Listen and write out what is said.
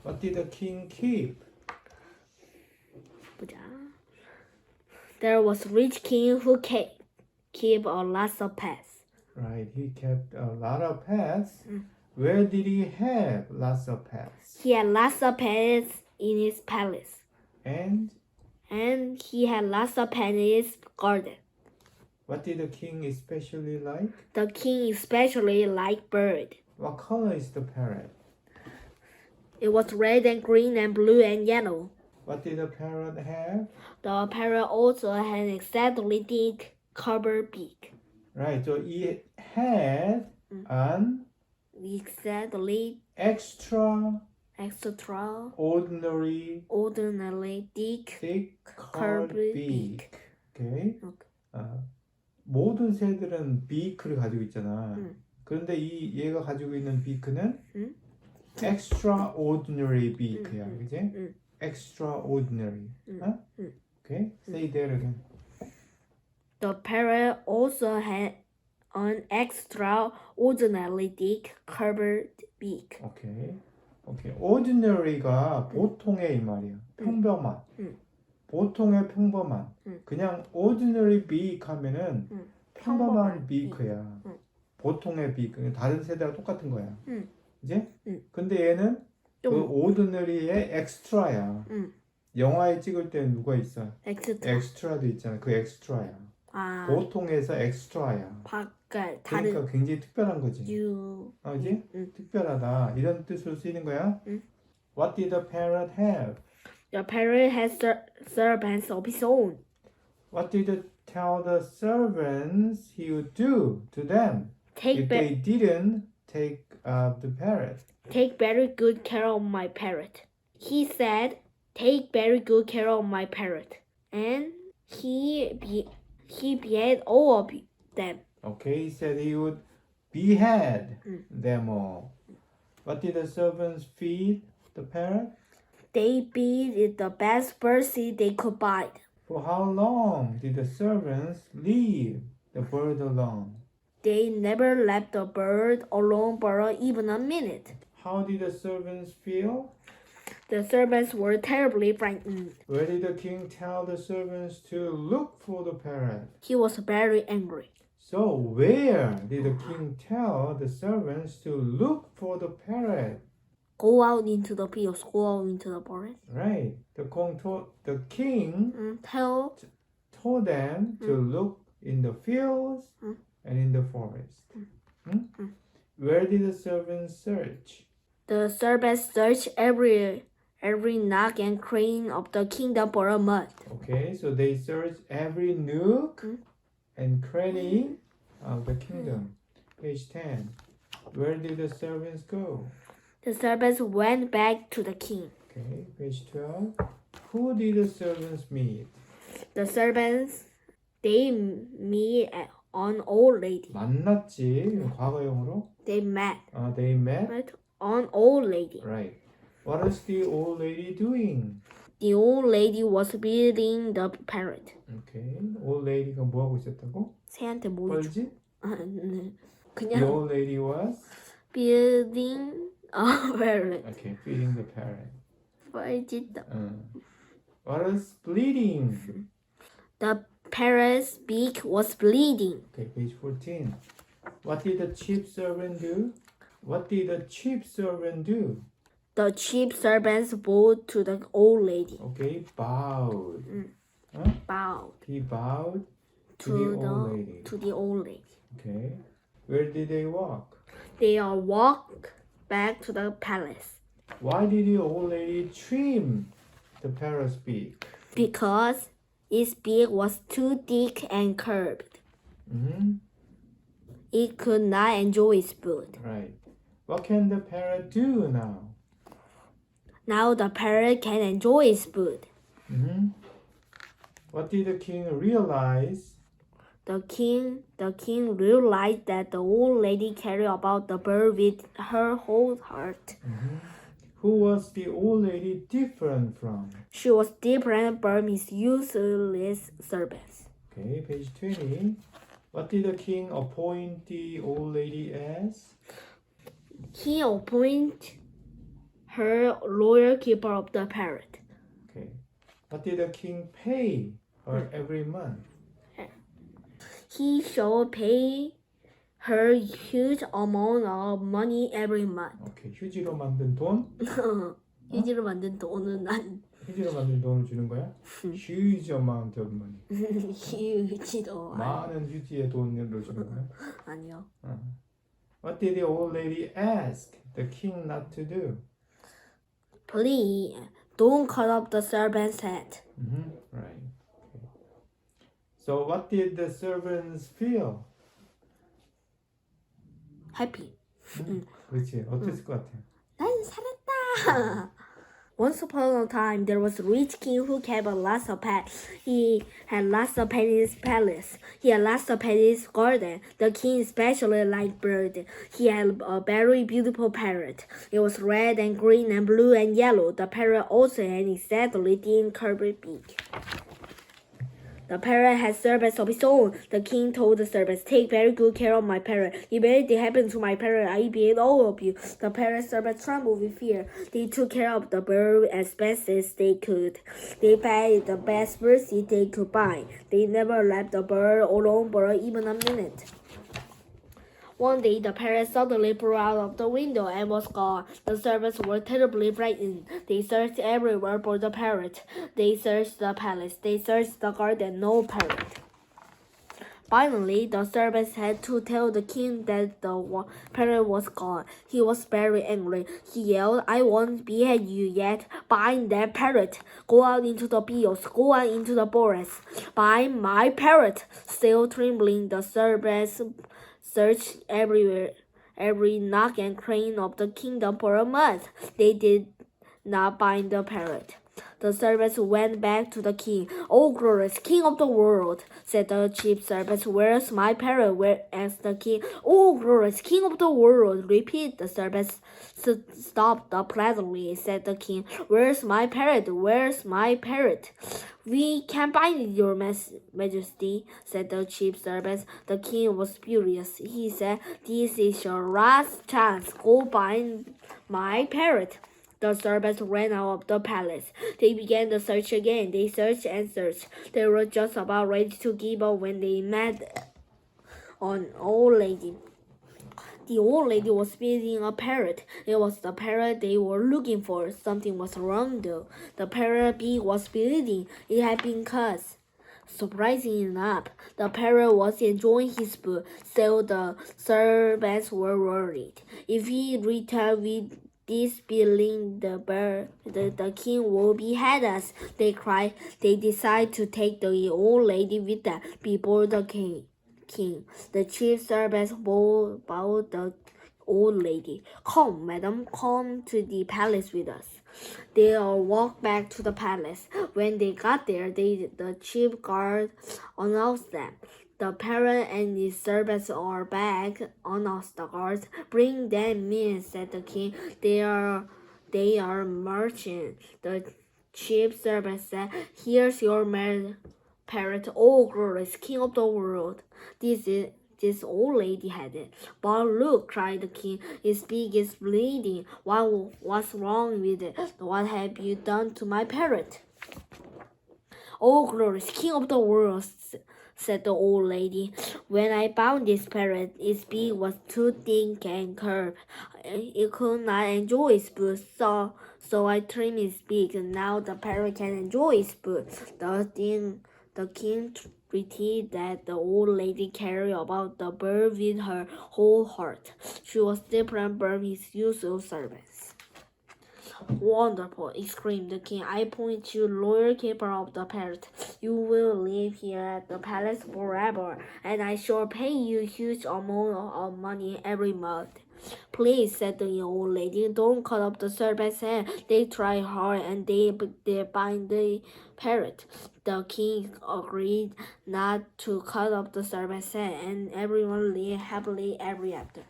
What did the king keep? 보자. There was a rich king who keep a lot of pets. Right, he kept a lot of pets. Where did he have lots of pets? He had lots of pets in his palace. And he had lots of pets in his garden. what did the king especially like? The king especially liked bird. What color is the parrot? It was red and green and blue and yellow. What did the parrot have? The parrot also had an exceedingly thick covered beak. Right, so it had an Exceedingly ordinary thick thick curved curved beak. beak. Okay. Okay. 모든 새들은 비크를 가지고 있잖아. 그런데 얘가 가지고 있는 비크는 extraordinary beak야, 그지? extraordinary. Okay, say that again. The parrot also had an extraordinarily thick curved beak. 오케이. ordinary가 보통의 이 말이야. 평범한. 보통의 평범한. 그냥 ordinary beak 하면은 평범한 beak야. 보통의 beak. 다른 새들하고 똑같은 거야. 그지? 근데 얘는 그 ordinary의 extra야. 영화에 찍을 때는 누가 있어? extra도 있잖아. 그 extra야. 보통에서 extra야. 그러니까 굉장히 특별한 거지. 그지? 특별하다. 이런 뜻으로 쓰이는 거야. What did the parrot have? The parrot has servants of his own. What did it tell the servants he would do to them if they didn't take the parrot? Take very good care of my parrot. He said, take very good care of my parrot. And he beheaded all of them. Okay, he said he would behead them all. What did the servants feed the parrot? They beat it the best birdseed they could buy. For how long did the servants leave the bird alone? They never left the bird alone for even a minute. How did the servants feel? The servants were terribly frightened. Where did the king tell the servants to look for the parrot? He was very angry. So where did the king tell the servants to look for the parrot? Go out into the fields, go out into the forest. Right. The king told them to look in the fields and in the forest. Where did the servants search? The servants searched every nook and cranny of the kingdom for a mud. Okay, so they searched every nook and cranny of the kingdom. Page 10. Where did the servants go? The servants went back to the king. Okay, page 12. Who did the servants meet? The servants, they meet an old lady. 만났지, 과거형으로. They met. They met? An old lady. Right. What is the old lady doing? The old lady was feeding the parrot. Okay. old lady가 뭐 하고 있었다고? 새한테 뭐 줘? 뻘짓? 네. The old lady was? feeding a parrot. Okay, feeding the parrot. 뻘짓. What is bleeding? The parrot's beak was bleeding. Okay, page 14. What did the chief servant do? What did the chief servant do? The chief servants bowed to the old lady. Okay, bowed. Bowed He bowed to the old lady. Okay. Where did they walk? They all walked back to the palace. Why did the old lady trim the parrot's beak? Because its beak was too thick and curved. It could not enjoy its food. Right. What can the parrot do now? Now the parrot can enjoy its food. What did the king realize? The king realized that the old lady cared about the bird with her whole heart. Who was the old lady different from? She was different from his useless servants. Okay, page 20. What did the king appoint the old lady as? He appointed her loyal keeper of the parrot. Okay. What did the king pay her every month? He shall pay her huge amount of money every month. 오케이. 휴지로 만든 돈? 휴지로 만든 돈은 난 휴지로 만든 돈을 주는 거야? Huge amount of money. 휴지도 많은 휴지의 돈을 주는 거야? 아니요. What did the old lady ask the king not to do? Please don't cut off the servant's head. Right. Okay. So what did the servants feel? Happy. 그렇지. 어땠을 것 같아? 난 살았다. Once upon a time, there was a rich king who kept a lots of pets. He had lots of pets in his palace. He had lots of pets in his garden. The king especially liked birds. He had a very beautiful parrot. It was red and green and blue and yellow. The parrot also had an exactly thin curved beak. The parrot had servants of its own. The king told the servants, "Take very good care of my parrot. If anything happens to my parrot, I beat all of you." The parrot's servants trembled with fear. They took care of the bird as best as they could. They fed it the best birdseed they could buy. They never left the bird alone for even a minute. One day, the parrot suddenly flew out of the window and was gone. The servants were terribly frightened. They searched everywhere for the parrot. They searched the palace. They searched the garden. No parrot. Finally, the servants had to tell the king that the parrot was gone. He was very angry. He yelled, "I won't behead you yet. Find that parrot. Go out into the fields. Go out into the forest. Find my parrot." Still trembling, the servants searched everywhere, every nook and cranny of the kingdom for a month. They did not find the parrot. The servants went back to the king. "Oh, glorious king of the world," said the chief servants, "where's my parrot?" "Where?" asked the king. "Oh, glorious king of the world," repeated the servants. "Stop pleasantly," said the king. "Where's my parrot? Where's my parrot?" "We can't find it, your majesty," said the chief servants. The king was furious. He said, "This is your last chance. Go find my parrot." The servants ran out of the palace. They began the search again. They searched and searched. They were just about ready to give up when they met an old lady. The old lady was feeding a parrot. It was the parrot they were looking for. Something was wrong though. The parrot beak was bleeding. It had been cut. Surprisingly enough, the parrot was enjoying his food, so the servants were worried. If he returned with this being the bird, the king will behead us, they cried. They decided to take the old lady with them before the king. The chief servants bowed the old lady. "Come, madam, come to the palace with us." They all walked back to the palace. When they got there, the chief guard announced them. "The parrot and his servants are back," announced the guards. "Bring them in," said the king. They are marching. The chief servant said, "Here's your parrot, oh glorious king of the world." This old lady had it. "But look," cried the king, "its beak is bleeding. What's wrong with it? What have you done to my parrot?" "Oh, glorious king of the world," said the old lady, "when I found this parrot, its beak was too thick and curved. It could not enjoy its food, so I trimmed its beak. Now the parrot can enjoy its food." The king repeated that the old lady cared about the bird with her whole heart. She was different from his usual servants. "Wonderful!" exclaimed the king. "I appoint you loyal keeper of the parrot. You will live here at the palace forever, and I shall pay you a huge amount of money every month." "Please," said the old lady, "don't cut off the servant's head. They try hard and they find the parrot." The king agreed not to cut off the servant's head, and everyone lived happily ever after.